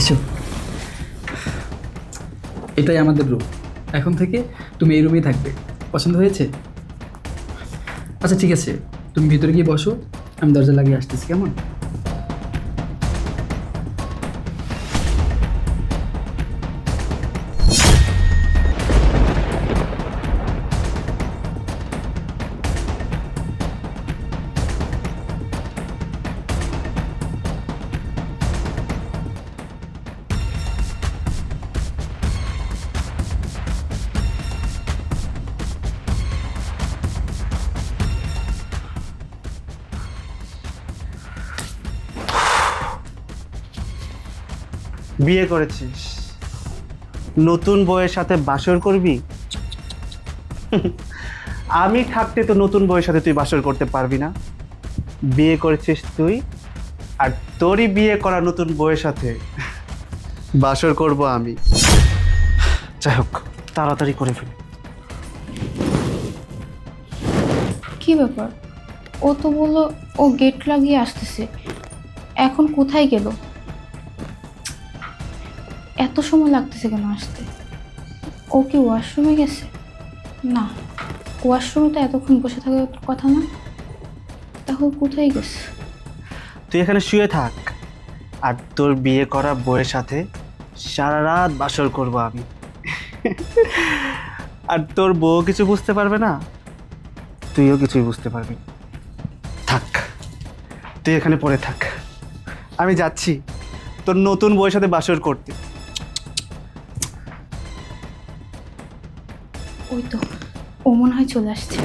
এসো, এটাই আমাদের রুম। এখন থেকে তুমি এই রুমেই থাকবে। পছন্দ হয়েছে? আচ্ছা ঠিক আছে, তুমি ভিতরে গিয়ে বসো, আমি দরজা লাগিয়ে আসতেছি, কেমন? বিয়ে করেছিস, নতুন বউয়ের সাথে বাসর করবি? আমি থাকতে তো নতুন বউয়ের সাথে তুই বাসর করতে পারবি না। বিয়ে করেছিস তুই, আর তোরই বিয়ে করা নতুন বউয়ের সাথে বাসর করব আমি। যাই হোক, তাড়াতাড়ি করে ফেলি। কি ব্যাপার? ও তো বললো ও গেট লাগিয়ে আসতেছে, এখন কোথায় গেল? এত সময় লাগতেছে কেন আসতে? ও কি ওয়াশরুমে গেছে? না, ওয়াশরুমে তো এতক্ষণ বসে থাকার কথা না। তাহলে কোথায় গেছে? তুই এখানে শুয়ে থাক, আর তোর বিয়ে করা বউয়ের সাথে সারা রাত বাসর করব আমি। আর তোর বউ কিছু বুঝতে পারবে না, তুইও কিছুই বুঝতে পারবি না। থাক, তুই এখানে পড়ে থাক, আমি যাচ্ছি তোর নতুন বউয়ের সাথে বাসর করতে। ওই তো, ও মনে হয় চলে আসছে।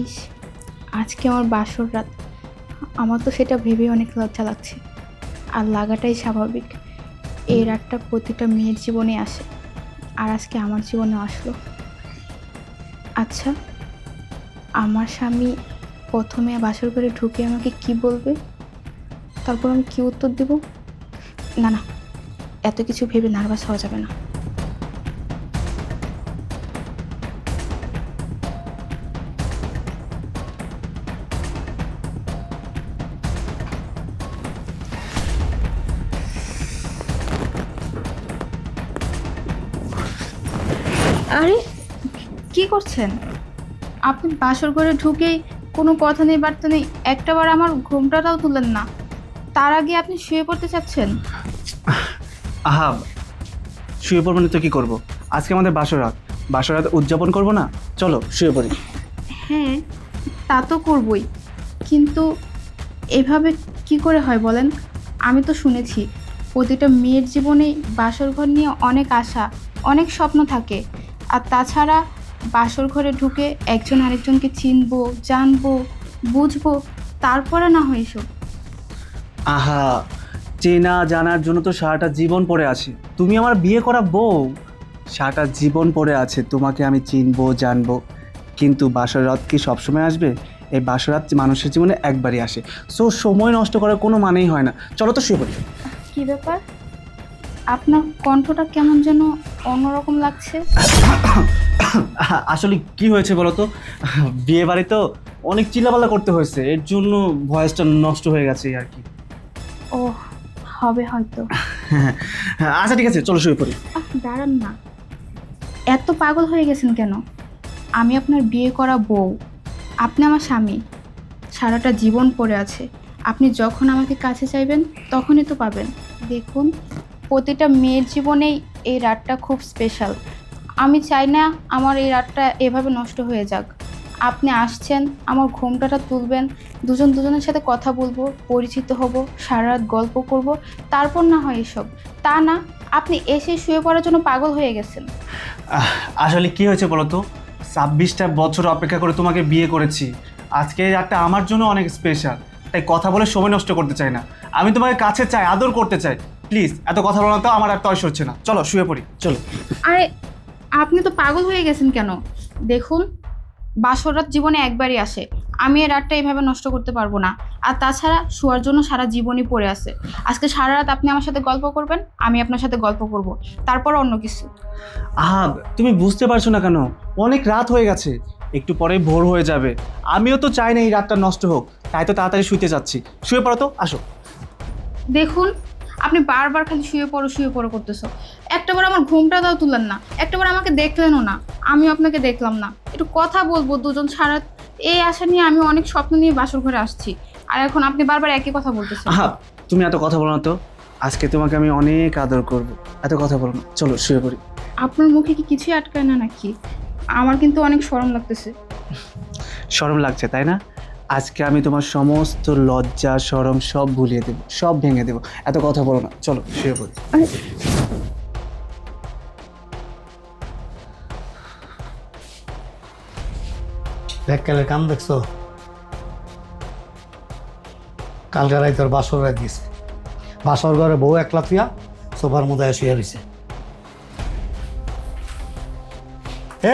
ইস, আজকে আমার বাসর রাত। আমার তো সেটা ভেবে অনেক লজ্জা লাগছে, আর লাগাটাই স্বাভাবিক। এই রাতটা প্রতিটা মেয়ের জীবনে আসে, আর আজকে আমার জীবনে আসলো। আচ্ছা, আমার স্বামী প্রথমে বাসর ঘরে ঢুকে আমাকে কি বলবে, তারপর আমি কি উত্তর দেব? না না, এত কিছু ভেবে নার্ভাস হওয়া যাবে না। আরে, কি করছেন আপনি? বাসর ঘরে ঢুকেই কোনো কথা নেই, বার্তা নেই, একটাবার আমার ঘোমটাটাও তুলেন না। তার আগে আপনি শুয়ে পড়তে চাচ্ছেন? আহা, শুয়ে পড়বো না তো কি করবো? আজকে আমাদের বাসর রাত, বাসর রাত উদযাপন করবো না? চলো শুয়ে পড়ি। হ্যাঁ, তা তো করবই, কিন্তু এভাবে কি করে হয় বলেন? আমি তো শুনেছি প্রতিটা মেয়ের জীবনেই বাসর ঘর নিয়ে অনেক আশা, অনেক স্বপ্ন থাকে। আর তাছাড়া বাসর ঘরে ঢুকে একজন আরেকজনকে চিনবো, জানবো, বুঝবো, তারপরে না হয় এসব। আহা, চেনা জানার জন্য তো সারাটা জীবন পড়ে আছে। তুমি আমার বিয়ে করা বউ, সারাটা জীবন পড়ে আছে, তোমাকে আমি চিনবো জানবো। কিন্তু বাসর রাত কি সবসময় আসবে? এই বাসর রাত মানুষের জীবনে একবারই আসে। সো সময় নষ্ট করার কোনো মানেই হয় না। চলো তো শুয়ে পড়ি। কি ব্যাপার, আপনার কণ্ঠটা কেমন যেন অন্যরকম লাগছে। আসলে কি হয়েছে বলো তো, বিয়ে বাড়ি তো অনেক চিল্লাপাল্লা করতে হয়েছে, এর জন্য ভয়েসটা নষ্ট হয়ে গেছে আর কি। ও, হবে হয়তো। আচ্ছা ঠিক আছে, চলো শুয়ে পড়ি। দাঁড়ান না, এত পাগল হয়ে গেছেন কেন? আমি আপনার বিয়ে করা বউ, আপনি আমার স্বামী, সারাটা জীবন পড়ে আছে। আপনি যখন আমাকে কাছে চাইবেন তখনই তো পাবেন। দেখুন, প্রতিটা মেয়ের জীবনেই এই রাতটা খুব স্পেশাল। আমি চাই না আমার এই রাতটা এভাবে নষ্ট হয়ে যাক। আপনি আসছেন, আমার ঘোমটাটা তুলবেন, দুজন দুজনের সাথে কথা বলবো, পরিচিত হব, সারা রাত গল্প করব, তারপর না হয় এসব। তা না, আপনি এসে শুয়ে পড়ার জন্য পাগল হয়ে গেছেন। আসলে কি হয়েছে বলো তো, 26টা বছর অপেক্ষা করে তোমাকে বিয়ে করেছি। আজকে এই রাতটা আমার জন্য অনেক স্পেশাল, তাই কথা বলে সময় নষ্ট করতে চাই না। আমি তোমাকে কাছে চাই, আদর করতে চাই। প্লিজ এত কথা বলো না তো, আমার আর তয়স হচ্ছে না। চলো শুয়ে পড়ি, চলো। আরে, আপনি তো পাগল হয়ে গেছেন কেন? দেখুন, বাসর রাত জীবনে একবারই আসে, আমি এই রাতটা এইভাবে নষ্ট করতে পারবো না। আর তাছাড়া শোয়ার জন্য সারা জীবনই পড়ে আছে। আজকে সারা রাত আপনি আমার সাথে গল্প করবেন, আমি আপনার সাথে গল্প করব, তারপর অন্য কিছু। আহা, তুমি বুঝতে পারছো না কেন? অনেক রাত হয়ে গেছে, একটু পরেই ভোর হয়ে যাবে। আমিও তো চাই না এই রাতটা নষ্ট হোক, তাই তো তাড়াতাড়ি শুইতে যাচ্ছি। শুয়ে পড়ো তো, আসো। দেখুন, আপনি বারবার খালি শুয়ে পড়ো করতেছো। একটাবার আমার ঘুমটা দাও তুলেন না, একটাবার আমাকে দেখলেনও না, আমিও আপনাকে দেখলাম না। একটু কথা বলবো দুজন ছাড়া, এই আশা নিয়ে আমি অনেক স্বপ্ন নিয়ে বাসর ঘরে আসছি, আর এখন আপনি বারবার একই কথা বলতেছেন। আহা, তুমি এত কথা বলো না তো। আজকে তোমাকে আমি অনেক আদর করব, এত কথা বলো না। চলো শুয়ে পড়ি। আপনার মুখে কি কিছুই আটকায় না নাকি? আমার কিন্তু অনেক শরম লাগতেছে। শরম লাগছে তাই না? আজকে আমি তোমার সমস্ত লজ্জা শরম সব ভুলিয়ে দেবো, সব ভেঙে দেবো। এত কথা বলো না, চলো শুয়ে পড়ি। ব্যাককালের কাম দেখছো? কালকে রাই তোর বাসর রাত গেছে, বাসর ঘরে বউ একলা থুয়া সোফার মধ্যে শুয়ে রয়েছে।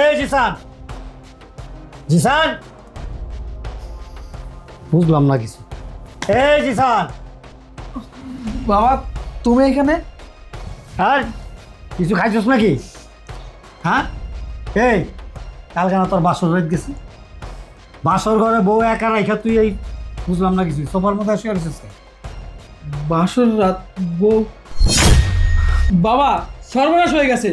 এই জিসান, জিসান, বুঝলাম না কিছু। এই জিসান, বাবা তুমি এখানে? আর কিছু খাইছস নাকি? হ্যাঁ, এই কালকে না তোর বাসর রাত গেছে, বাসর ঘরে বউ একা রাইখা তুই এই বুঝলাম না কিছু সোফার মধ্যে শুয়ে রয়েছিস। বাসর রাত বউ? বাবা সর্বনাশ হয়ে গেছে।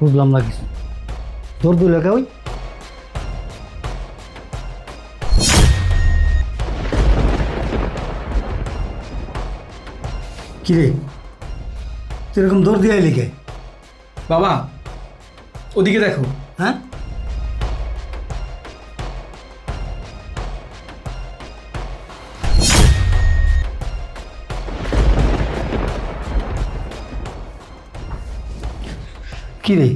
বুঝলাম না কিছু। তোর দুই লেখা ওই কিরে, তুই এরকম দৌড় দিয়ে লিখে? বাবা ওদিকে দেখো। হ্যাঁ, কিরে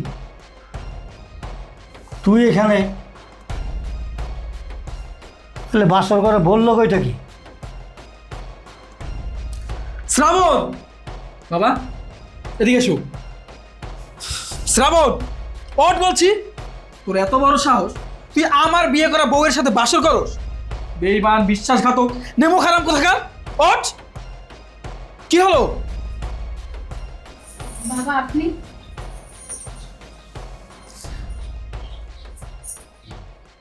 তুই এখানে? তাহলে বাসর করে বললো কইটা কি? শ্রাবণ! বাবা এদিকে এসো। শ্রাবণ ওঠ বলছি। তোর এত বড় সাহস, তুই আমার বিয়ে করা বউয়ের সাথে বাসর করস? বেঈমান, বিশ্বাসঘাতক, নেমো খারাপ কোথাকার। ওঠ! কি হলো? বাবা আপনি?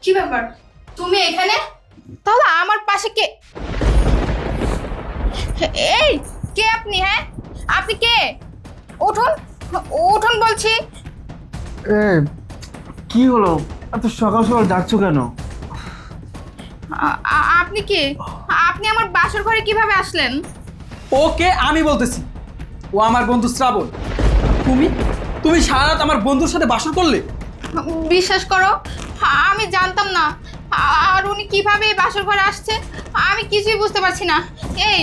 কি ব্যাপার, তুমি এখানে? তাহলে আমার পাশে কে? এই কে আপনি? হ্যাঁ আপনি কে? উঠুন, উঠুন বলছি। কি হলো, এত সকাল সকাল ডাকছো কেন? আপনি কে? আপনি আমার বাসর ঘরে কিভাবে আসলেন? ওকে আমি বলতেছি, ও আমার বন্ধু শ্রাবণ। তুমি তুমি সারা রাত আমার বন্ধুর সাথে বাসর করলে? বিশ্বাস করো, আমি জানতাম না। আর উনি কিভাবে এই বাসর ঘরে আসছে আমি কিছুই বুঝতে পারছি না। এই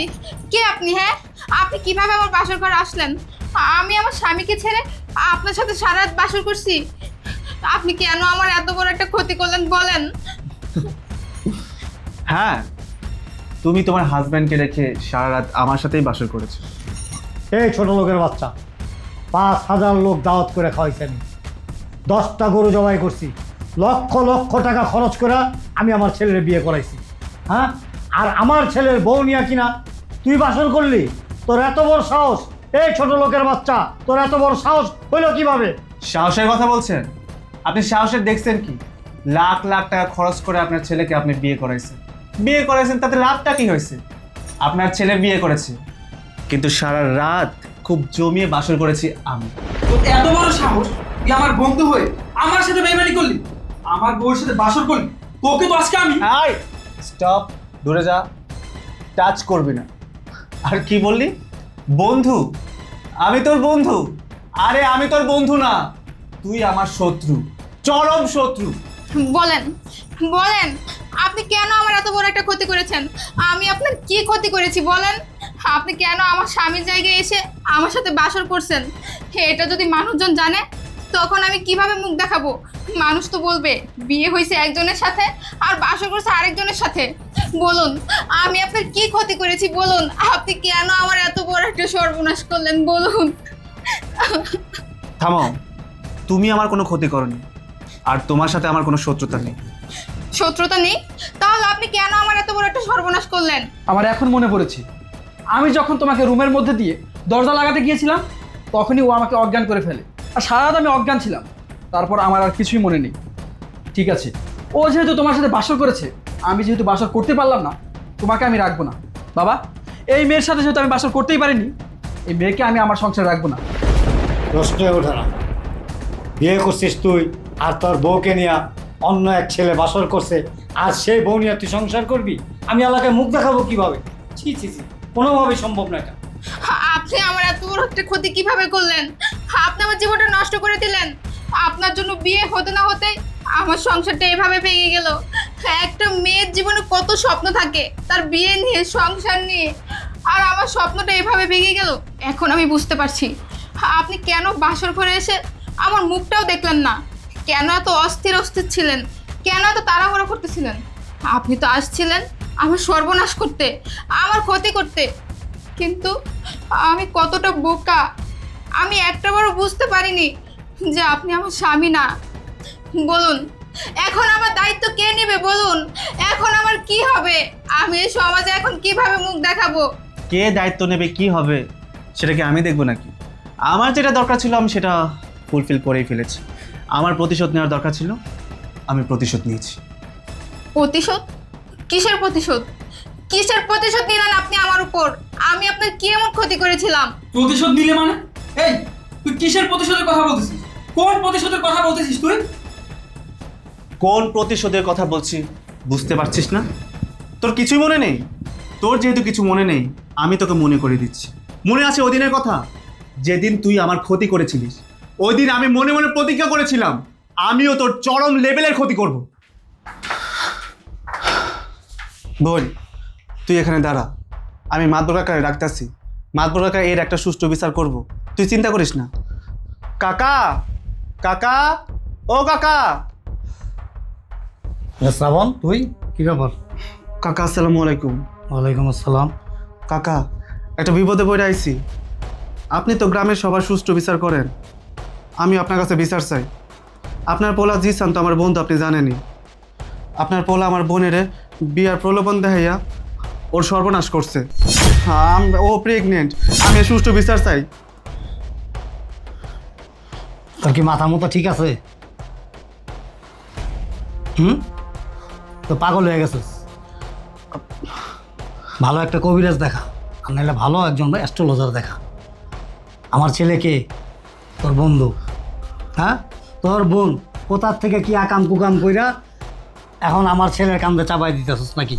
কে আপনি? হ্যাঁ আপনি কিভাবে আমার বাসর ঘরে আসলেন? আমি আমার স্বামীকে ছেড়ে আপনার সাথে সারা রাত বাসর করছি। আপনি কেন আমার এত বড় একটা ক্ষতি করলেন বলেন? হ্যাঁ, তুমি তোমার হাজব্যান্ডকে রেখে সারা রাত আমার সাথেই বাসর করেছো। এই ছোট লোকের বাচ্চা, 5,000 লোক দাওয়াত করে খাওয়াইছেন, 10টা গরু জবাই করছি, লক্ষ লক্ষ টাকা খরচ করে আমি আমার ছেলের বিয়ে করাইছি। হ্যাঁ, আর আমার ছেলের বউ নিয়ে কিনা তুই বাসর করলি? তোর এত বড় সাহস! এই ছোট লোকের বাচ্চা, তোর এত বড় সাহস হইল কিভাবে? সাহসের কথা বলছেন? আপনি সাহসের দেখছেন কি? লাখ লাখ টাকা খরচ করে আপনার ছেলেকে আপনি বিয়ে করাইছেন, তাতে লাভটা কি হয়েছে? আপনার ছেলে বিয়ে করেছে, কিন্তু সারা রাত খুব জমিয়ে বাসর করেছি আমি। তোর এত বড় সাহস, তুই আমার বন্ধু হয়ে আমার সাথে বেইমানি করলি, আমার বউয়ের সাথে বাসর করলি। তোকে তো আজকে আমি। হাই, স্টপ, দূরে যা, টাচ করবি না। আর কি বললি? বন্ধু? আমি তোর বন্ধু? আরে আমি তোর বন্ধু না, তুই আমার শত্রু, চরম শত্রু। বলেন বলেন, আপনি কেন আমার এত বড় একটা ক্ষতি করেছেন? আমি আপনার কি ক্ষতি করেছি বলেন? আপনি কেন আমার স্বামীর জায়গায় এসে আমার সাথে বাসর করছেন? এটা যদি মানুষজন জানে তখন আমি কিভাবে মুখ দেখাবো? মানুষ তো বলবে বিয়ে হয়েছে একজনের সাথে আর বাসর করছে আরেকজনের সাথে। বলুন আমি আপনার কি ক্ষতি করেছি বলুন? আপনি কেন আমার এত বড় একটা সর্বনাশ করলেন বলুন? থামো, তুমি আমার কোনো ক্ষতি করনি, আর তোমার সাথে আমার কোনো শত্রুতা নেই। শত্রুতা নেই? তাহলে আপনি কেন আমার এত বড় একটা সর্বনাশ করলেন? আমার এখন মনে পড়েছে, আমি যখন তোমাকে রুমের মধ্যে দিয়ে দরজা লাগাতে গিয়েছিলাম তখনই ও আমাকে অজ্ঞান করে ফেলে, আর সারা রাত আমি অজ্ঞান ছিলাম। তারপর আমার আর কিছুই মনে নেই। ঠিক আছে, ও যেহেতু তোমার সাথে বাসর করেছে, আমি যেহেতু বাসর করতে পারলাম না, তোমাকে আমি রাখবো না। বাবা, এই মেয়ের সাথে যেহেতু আমি বাসর করতেই পারিনি, এই মেয়েকে আমি আমার সংসারে রাখবো না। প্রশ্নই ওঠে না। বিয়ে করছিস তুই, আর তোর বউকে নিয়ে অন্য এক ছেলে বাসর করছে, আর সেই বউ নিয়ে তুই সংসার করবি? আমি এলাকায় মুখ দেখাবো কিভাবে? ছি ছি ছি, কোনোভাবেই সম্ভব না এটা। আপনি আমার এত বড় একটা ক্ষতি কিভাবে করলেন? আপনি আমার জীবনটা নষ্ট করে দিলেন। আপনার জন্য বিয়ে হতে না হতে আমার সংসারটা এভাবে ভেঙে গেল। একটা মেয়ের জীবনে কত স্বপ্ন থাকে, তার বিয়ে নিয়ে, সংসার নিয়ে, আর আমার স্বপ্নটা এভাবে ভেঙে গেল। এখন আমি বুঝতে পারছি আপনি কেন বাসর ঘরে এসে আমার মুখটাও দেখলেন না, কেন এত অস্থির অস্থির ছিলেন, কেন এত তাড়াহুড়ো করতেছিলেন। আপনি তো আসছিলেন আমার সর্বনাশ করতে, আমার ক্ষতি করতে। কিন্তু আমি কতটা বোকা, আমি একটাবারও বুঝতে পারিনি যে আপনি আমার স্বামী না। বলুন, এখন আমার দায়িত্ব কে নেবে? বলুন, এখন আমার কি হবে? আমি এই সমাজে এখন কিভাবে মুখ দেখাবো? কে দায়িত্ব নেবে, কি হবে, সেটা কি আমি দেখবো নাকি? আমার যেটা দরকার ছিল আমি সেটা ফুলফিল করেই ফেলেছি। আমার প্রতিশোধ নেওয়ার দরকার ছিল, আমি প্রতিশোধ নিয়েছি। প্রতিশোধ? কিসের প্রতিশোধ? কিসের প্রতিশোধ নিলেন আপনি আমার উপর? আমি আপনার কি এমন ক্ষতি করেছিলাম? প্রতিশোধ নিলে মানে? এই, তুই কিসের প্রতিশোধের কথা বলতেছিস? কোন প্রতিশোধের কথা বলতেছিস তুই? কোন প্রতিশোধের কথা বলছি বুঝতে পারছিস না? তোর কিছুই মনে নেই? তোর যেহেতু কিছু মনে নেই, আমি তোকে মনে করে দিচ্ছি। মনে আছে ওই দিনের কথা, যেদিন তুই আমার ক্ষতি করেছিলিস? ওই দিন আমি মনে মনে প্রতিজ্ঞা করেছিলাম আমিও তোর চরম লেভেলের ক্ষতি করব। বল, তুই এখানে দাঁড়া, আমি মাতবর কাকারে ডাকতেছি। মাতবর কাকা এর একটা সুষ্ঠু বিচার করব, তুই চিন্তা করিস না। কাকা, কাকা, ও কাকা। শ্রাবণ, তুই কি ব্যাপার? কাকা আসসালামু আলাইকুম। ওয়ালাইকুম আসসালাম। কাকা, একটা বিপদে পড়ে আইছি। আপনি তো গ্রামের সবার সুষ্ঠু বিচার করেন, আমি আপনার কাছে বিচার চাই। আপনার পোলা জিসান তো আমার বোন, তো আপনি জানেনই। আপনার পোলা আমার বোনের বিয়ার প্রলোভন দেখাইয়া ওর সর্বনাশ করছে। ও প্রেগনেন্ট, আমি এর সুষ্ঠু বিচার চাই। তোর কি মাথা মতো ঠিক আছে? তো পাগল হয়ে গেছিস? ভালো একটা কবিরাজ দেখা, আর নাহলে ভালো একজন অ্যাস্ট্রোলজার দেখা। আমার ছেলেকে তোর বন্ধু, হ্যাঁ, তোর বোন কোথার থেকে কি আকাম কুকাম কইরা এখন আমার ছেলের কান্দে চাপাই দিতেছিস নাকি?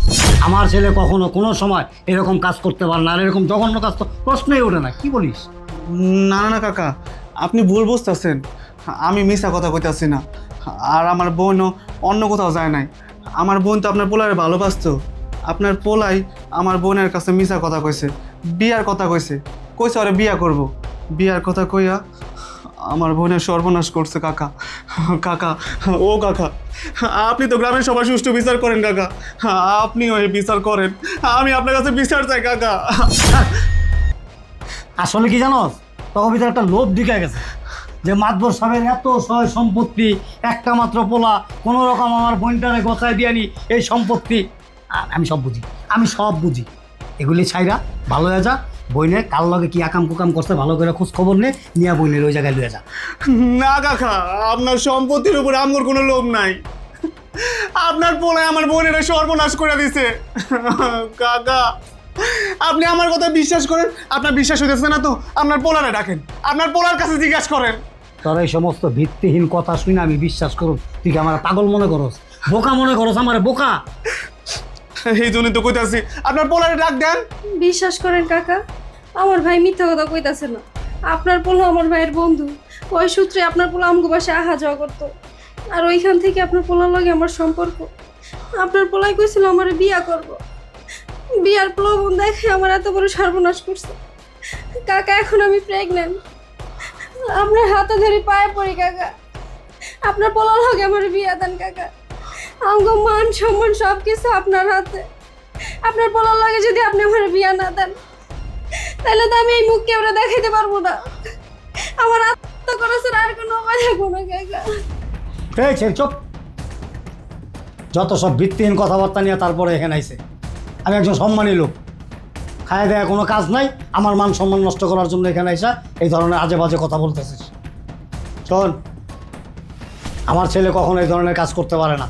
আমার ছেলে কখনো কোনো সময় এরকম কাজ করতে পারে না, আর এরকম জঘন্য কাজ তো প্রশ্নই ওঠে না। কি বলিস? না না না কাকা, আপনি ভুল বুঝতেছেন। আমি মিছা কথা কইতাছি না, আর আমার বোনও অন্য কোথাও যায় নাই। আমার বোন তো আপনার পোলারে ভালোবাসতো। আপনার পোলাই আমার বোনের কাছে মিছা কথা কইছে, বিয়ার কথা কইছে, কইছে ওরে বিয়া করব। বিয়ার কথা কইয়া আমার বোনের সর্বনাশ করছে কাকা। কাকা, ও কাকা, আপনি তো গ্রামের সবার সুষ্ঠু বিচার করেন কাকা, আপনিও এই বিচার করেন। আমি আপনার কাছে বিচার চাই কাকা। আসলে কি জানো, তখন ভিতরে একটা লোভ ঢুকে গেছে যে মাতবর সাহেবের এত সয় সম্পত্তি, একটা মাত্র পোলা, কোনো রকম আমার বোনটারে গোছায় দিয়ে নি এই সম্পত্তি। আমি সব বুঝি, আমি সব বুঝি। এগুলি ছাইরা ভালো হয়ে যা, বইনে কার লগে কি আকাম কুকাম করছে ভালো করে খোঁজ খবর নিয়ে বইনের ওই জায়গায় লয়ে যা। না কাকা, আপনার সম্পত্তির উপর আমার কোনো লোভ নাই। আপনার পোলায় আমার বোনের সর্বনাশ করে দিছে কাকা। আপনি আমার কথা বিশ্বাস করেন? আপনার বিশ্বাস হইতেছে না তো আপনার পোলারে ডাকেন, আপনার পোলার কাছে জিজ্ঞাসা করেন। তোর এই সমস্ত ভিত্তিহীন কথা শুনে আমি বিশ্বাস করব? তুই কি আমার পাগল মনে করস, বোকা মনে করস? আমার বোকা? এই জন্যই তো কইতাছি আপনার পোলারে ডাক দেন। বিশ্বাস করেন কাকা, আমার ভাই মিথ্যা কথা কইতাছে না। আপনার পোলা আমার ভাইয়ের বন্ধু, ওই সূত্রে আপনার পোলা আমগো বাসায় আহা যাওয়া করতো, আর ওইখান থেকে আপনার পোলার লগে আমার সম্পর্ক। আপনার পোলাই কইছিল আমার বিয়া করব, বিয়ার প্রলোভন দেখে আমার এত বড় সর্বনাশ করছে। কাকা, এখন আমি প্রেগন্যান্ট। আপনার হাতে ধরে পায়ে পড়ি কাকা, আপনার পোলার লগে আমার বিয়া দেন কাকা। আমগো মান সম্মান সব কিছু আপনার হাতে। আপনার পোলার লাগে যদি আপনি আমার বিয়া না দেন, তাহলে তো আমি এই মুখ কেউ দেখাইতে পারবো না। আমার আত্মা করেছেন, আর কোনো উপায় থাকবো না কাকা। এই ছেলে চুপ! যত সব ভিত্তিহীন কথাবার্তা নিয়ে তারপরে এখানে আইছে। আমি একজন সম্মানী লোক, খায় দেয়া কোনো কাজ নাই, আমার মান সম্মান নষ্ট করার জন্য এখানে আইসা এই ধরনের আজে বাজে কথা বলতেছিস। শোন, আমার ছেলে কখনো এই ধরনের কাজ করতে পারে না।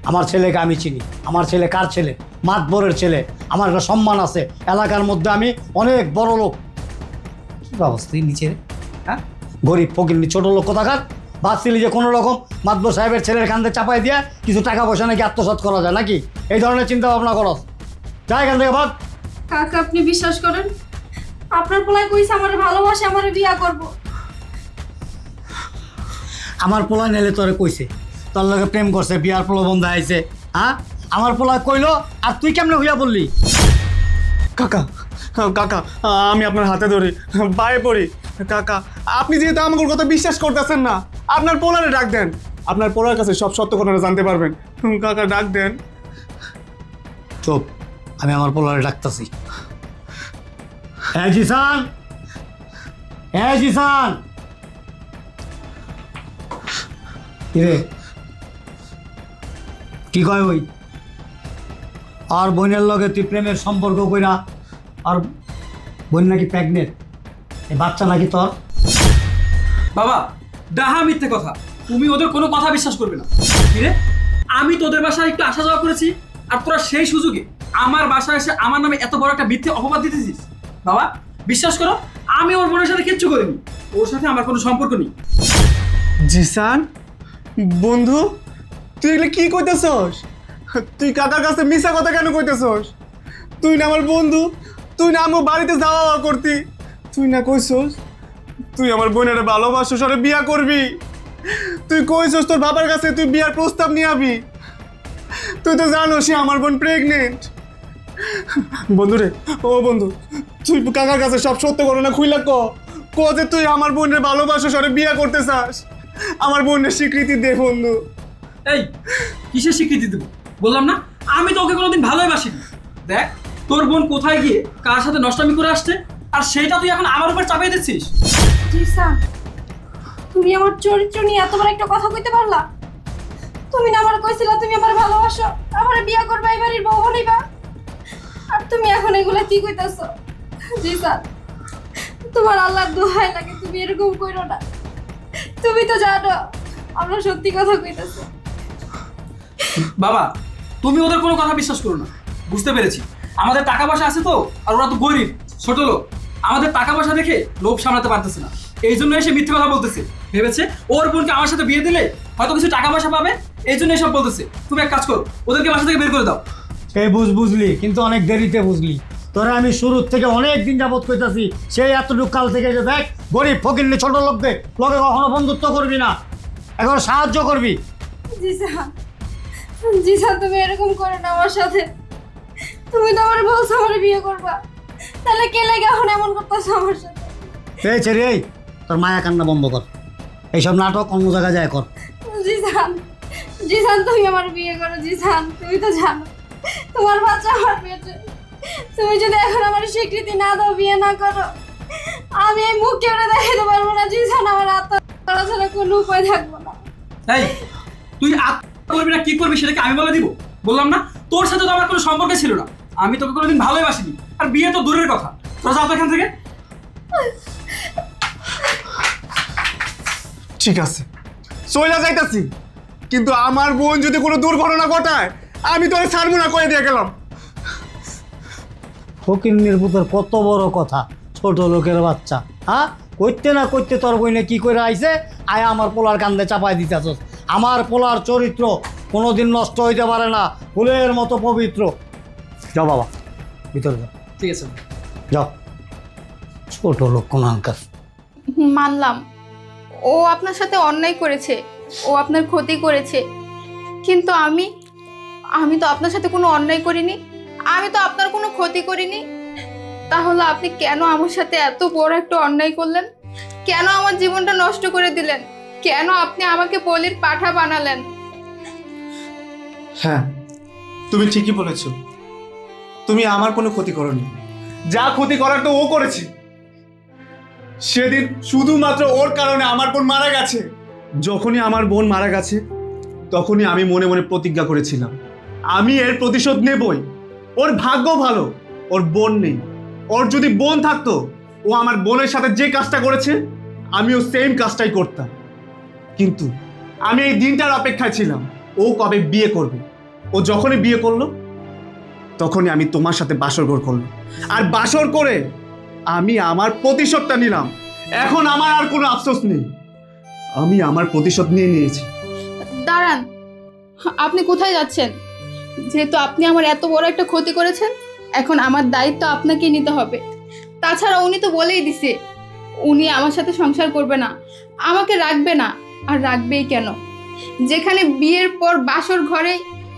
আমার ছেলেকে আমি চিনি। আমার ছেলে কার ছেলে? মাতবরের ছেলে। আমার একটা সম্মান আছে এলাকার মধ্যে, আমি অনেক বড় লোক। কী ব্যবস্থা নিচে, হ্যাঁ? গরিব ফকিরনি ছোট লোক কোথাকার। ভাবছিলি যে কোনো রকম মাতবর সাহেবের ছেলের কান্দে চাপাই দিয়ে কিছু টাকা পয়সা নাকি আত্মসাৎ করা যায় নাকি? এই ধরনের চিন্তা ভাবনা করস? যা এখান থেকে ভাগ। কাকা আপনি বিশ্বাস করেন, আপনার পোলায় কইছে আমার ভালোবাসে, আমার বিয়া করব। আমার পোলা নেলে তোরে কইছে তোর লগে প্রেম করছে, বিয়ার প্রলোভন দেখাইছে। হ্যাঁ, আমার পোলা কইলো, আর তুই কেমনে হইয়া বললি? কাকা, কাকা, আমি আপনার হাতে ধরি, পায়ে পড়ি। কাকা, আপনি যেহেতু আমার কথা বিশ্বাস করতেছেন না, আপনার পোলারে ডাক দেন। আপনার পোলার কাছে সব সত্য ঘটনা জানতে পারবেন। কাকা, ডাক দেন। চুপ, আমি আমার পোলারে ডাকতাছি। হ্যাঁ জিসান, হ্যাঁ জিসান। কিরে, কি কয় ওই? আর বোনের লগে তুই প্রেমের সম্পর্ক কইরা, আর বোন নাকি প্রেগনেন্ট? এই বাচ্চা নাকি তোর? বাবা, ডাহা মিথ্যে কথা। তুমি ওদের কোনো কথা বিশ্বাস করবে না। কিরে, আমি তোদের বাসায় একটু আসা যাওয়া করেছি, আর তোরা সেই সুযোগে আমার বাসায় এসে আমার নামে এত বড় একটা মিথ্যে অপবাদ দিতেছিস। বাবা, বিশ্বাস করো, আমি ওর বোনের সাথে কিচ্ছু করিনি। ওর সাথে আমার কোনো সম্পর্ক নেই। জিসান, বন্ধু, তুই এগুলো কি কইতেছস? তুই কাকার কাছে মিছা কথা কেন কইতেছস? তুই না আমার বন্ধু, তুই না আমার বাড়িতে যাওয়া করতি, তুই না কইছস তুই আমার বোনের ভালোবাসো, সরে বিয়া করবি। তুই কইছস তোর বাবার কাছে তুই বিয়ার প্রস্তাব নিয়ে আবি। তুই তো জানো সে আমার বোন প্রেগনেন্ট। বন্ধু রে, ও বন্ধু, তুই কাকার কাছে সব সত্য ঘটনা খুইলা ক যে তুই আমার বোনের ভালোবাসো, সরে বিয়া করতে চাস। আমার বোনের স্বীকৃতি দে বন্ধু। এই, কিসের স্বীকৃতি দেবো? বললাম না, আমি তো ওকে কোনোদিন ভালোই বাসিনি। দেখ, তোর বোন কোথায় গিয়ে কার সাথে নষ্টামি করে আসছে, আর সেইটা তুই এখন আমার উপর চাপিয়ে দিচ্ছিস। জিসান, তুমি আমার চরিত্র নিয়ে এত বড় একটা কথা কইতে পারলা? তুমি না আমার কইছিলা তুমি আমার ভালোবাসো, আমার বিয়া করবা, এই বাড়ির বউ বনিবা, আর তুমি এখন এগুলা কি কইতাছো? জিসান, তোমার আল্লাহর দোহাই লাগে, তুমি এরকম কইরো না। তুমি তো জানো আমরা সত্যি কথা কইতাছি। বাবা, তুমি ওদের কোনো কথা বিশ্বাস করো না। বুঝতে পেরেছি, আমাদের টাকা পয়সা আছে তো, আর ওরা তো গরিব ছোট লোক। আমাদের টাকা পয়সা দেখে লোভ সামলাতে পারতেছে না, এই জন্য এসে মিথ্যে কথা বলতেছে। ভেবেছে ওর বোনকে আমার সাথে বিয়ে দিলে হয়তো কিছু টাকা পয়সা পাবে, এই জন্য এসব বলতেছে। তুমি এক কাজ করো, ওদেরকে বাসা থেকে বের করে দাও। এই বুঝলি, কিন্তু অনেক দেরিতে বুঝলি। তোরা আমি শুরুর থেকে অনেক দিন যাবত কইতাছি, সেই এতটুক কাল থেকে যে দেখ গরিব ফকিরনি ছোট লোকদের লগে কখনো বন্ধুত্ব করবি না, এখন সাহায্য করবি। জিসান, জিসান, তুমি এরকম করো না আমার সাথে। তুমি তো আমার বলছো আমার বিয়ে করবা, তাহলে কে লাগে এখন এমন করতেছো আমার সাথে? এই ছেড়ে, এই তোর মায়া কান্না বন্ধ কর, এইসব নাটক অন্য জায়গায় যায় কর। জিসান, জিসান, তুমি আমার বিয়ে করো। জিসান, তুমি তো জানো তোমার বাচ্চা আমার পেটে। তুমি যদি এখন আমার স্বীকৃতি না দাও, বিয়ে না করো, আমি এই মুখ কেউ দেখাতে পারবো না। জিসান, আমার আত্মা ছাড়া কোনো উপায় থাকবো না। এই, তুই আত্মহত্যা করবি না কি করবি সেটাকে আমি বলে দিব? বললাম না, তোর সাথে তো আমার কোনো সম্পর্ক ছিল না। আমি তোকে কোনোদিন ভালোই বাসিনি, আর বিয়ে তো দূরের কথা। তোরা যাও তো এখান থেকে। ঠিক আছে, চলে যাইতাছি, কিন্তু আমার বোন যদি কোনো দুর্ঘটনা ঘটায় আমি তোর ছাড়বো না, কয়ে দিয়ে গেলাম। ফকিরনির পুতের কত বড় কথা, ছোট লোকের বাচ্চা। হ্যাঁ, কইতে না কইতে তোর বইনে কি করে আইছে, আয় আমার পোলার কান্দে চাপাই দিতেছস। আমার পোলার চরিত্র কোনোদিন নষ্ট হইতে পারে না, ফুলের মতো পবিত্র। যাও বাবা, ভিতরে যাও, ঠিক আছে। যাও। ছোট লোক কোন আঙ্কার। মানলাম ও আপনার সাথে অন্যায় করেছে, ও আপনার ক্ষতি করেছে, কিন্তু আমি তো আপনার সাথে কোনো অন্যায় করিনি, আমি তো আপনার কোনো ক্ষতি করিনি। তাহলে আপনি কেন আমার সাথে এত বড় একটা অন্যায় করলেন? কেন আমার জীবনটা নষ্ট করে দিলেন? কেন আপনি আমাকে বলির পাঠা বানালেন? হ্যাঁ, তুমি ঠিকই বলেছ, তুমি আমার কোনো ক্ষতি করনি। যা ক্ষতি করার তো ও করেছে। সেদিন শুধুমাত্র ওর কারণে আমার বোন মারা গেছে। যখনই আমার বোন মারা গেছে তখনই আমি মনে মনে প্রতিজ্ঞা করেছিলাম আমি এর প্রতিশোধ নেবই। ওর ভাগ্য ভালো, ওর বোন নেই। ওর যদি বোন থাকতো, ও আমার বোনের সাথে যে কাজটা করেছে আমিও সেম কাজটাই করতাম। কিন্তু আমি এই দিনটার অপেক্ষায় ছিলাম ও কবে বিয়ে করবে। ও যখনই বিয়ে করলো তখনই আমি তোমার সাথে বাসর ঘর করলাম, আর বাসর করে আমি আমার প্রতিশোধটা নিলাম। এখন আমার আর কোনো আফসোস নেই, আমি আমার প্রতিশোধ নিয়ে নিয়েছি। দাঁড়ান, আপনি কোথায় যাচ্ছেন? যেহেতু আপনি আমার এত বড় একটা ক্ষতি করেছেন, এখন আমার দায়িত্ব আপনাকেই নিতে হবে। তাছাড়া উনি তো বলেই দিছে উনি আমার সাথে সংসার করবে না, আমাকে রাখবে না। আর রাখবেই কেন? যেখানে বিয়ের পর বাসর ঘরে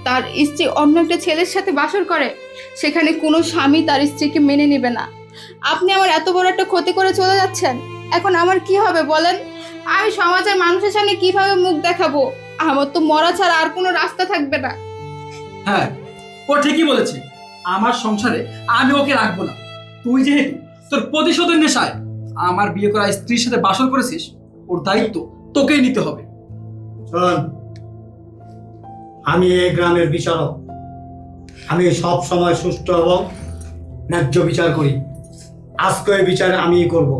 তার স্ত্রী অন্য একটা ছেলের সাথে বাসর করে, সেখানে কোনো স্বামী তার স্ত্রীকে মেনে নেবে না। আপনি আমার এত বড় একটা ক্ষতি করে চলে যাচ্ছেন, এখন আমার কি হবে বলেন? আমি সমাজের মানুষের সামনে কিভাবে মুখ দেখাবো? আমার তো মরা ছাড়া আর কোনো রাস্তা থাকবে না। হ্যাঁ, ও ঠিকই বলেছে। আমার সংসারে আমি ওকে রাখবো না। তুই যেহেতু তোর প্রতিশোধের নেশায় আমার বিয়ে করা স্ত্রীর সাথে বাসর করেছিস, ওর দায়িত্ব তোকেই নিতে হবে। শোন, আমি এই গ্রামের বিচারক। আমি সব সময় সুষ্ঠু এবং ন্যায্য বিচার করি। আজকে এই বিচার আমিই করব।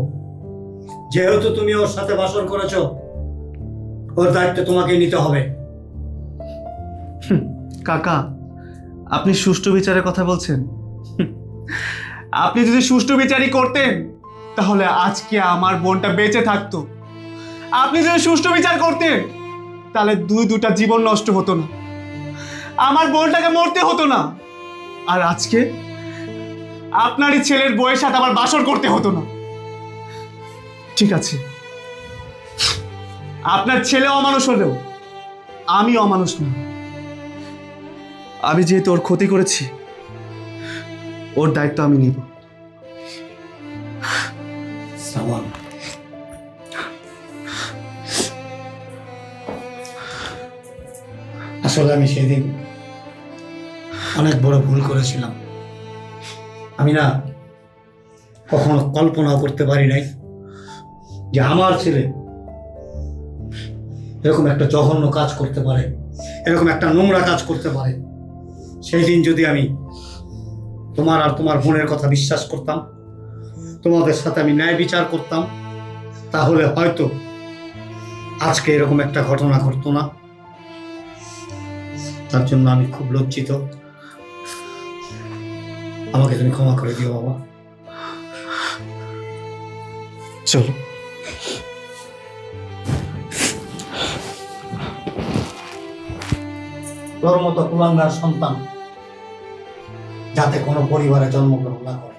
যেহেতু তুমি ওর সাথে বাসর করেছো, ওর দায়িত্ব তোমাকেই নিতে হবে। কাকা, আপনি সুষ্ঠু বিচারের কথা বলছেন? আপনি যদি সুষ্ঠু বিচারই করতেন তাহলে আজকে আমার বোনটা বেঁচে থাকতো। আপনি যদি সুষ্ঠু বিচার করতেন তাহলে দুটা জীবন নষ্ট হতো না, আমার বোনটাকে মরতে হতো না, আর আজকে আপনারই ছেলের বউয়ের সাথে আবার বাসর করতে হতো না। ঠিক আছে, আপনার ছেলে অমানুষ হলেও আমি অমানুষ না। আমি যেহেতু ওর ক্ষতি করেছি, ওর দায়িত্ব আমি নিব। শ্রাবণ, আসলে আমি সেদিন অনেক বড় ভুল করেছিলাম। আমি না কখনো কল্পনাও করতে পারি নাই যে আমার ছেলে এরকম একটা জঘন্য কাজ করতে পারে, এরকম একটা নোংরা কাজ করতে পারে। সেই দিন যদি আমি তোমার আর তোমার বোনের কথা বিশ্বাস করতাম, তোমাদের সাথে আমি ন্যায় বিচার করতাম, তাহলে হয়তো আজকে এরকম একটা ঘটনা ঘটতো না। তার জন্য আমি খুব লজ্জিত। আমাকে তুমি ক্ষমা করে দিও বাবা। চলো। তোর মতো কুলাঙ্গার সন্তান যাতে কোনো পরিবারে জন্মগ্রহণ না করে।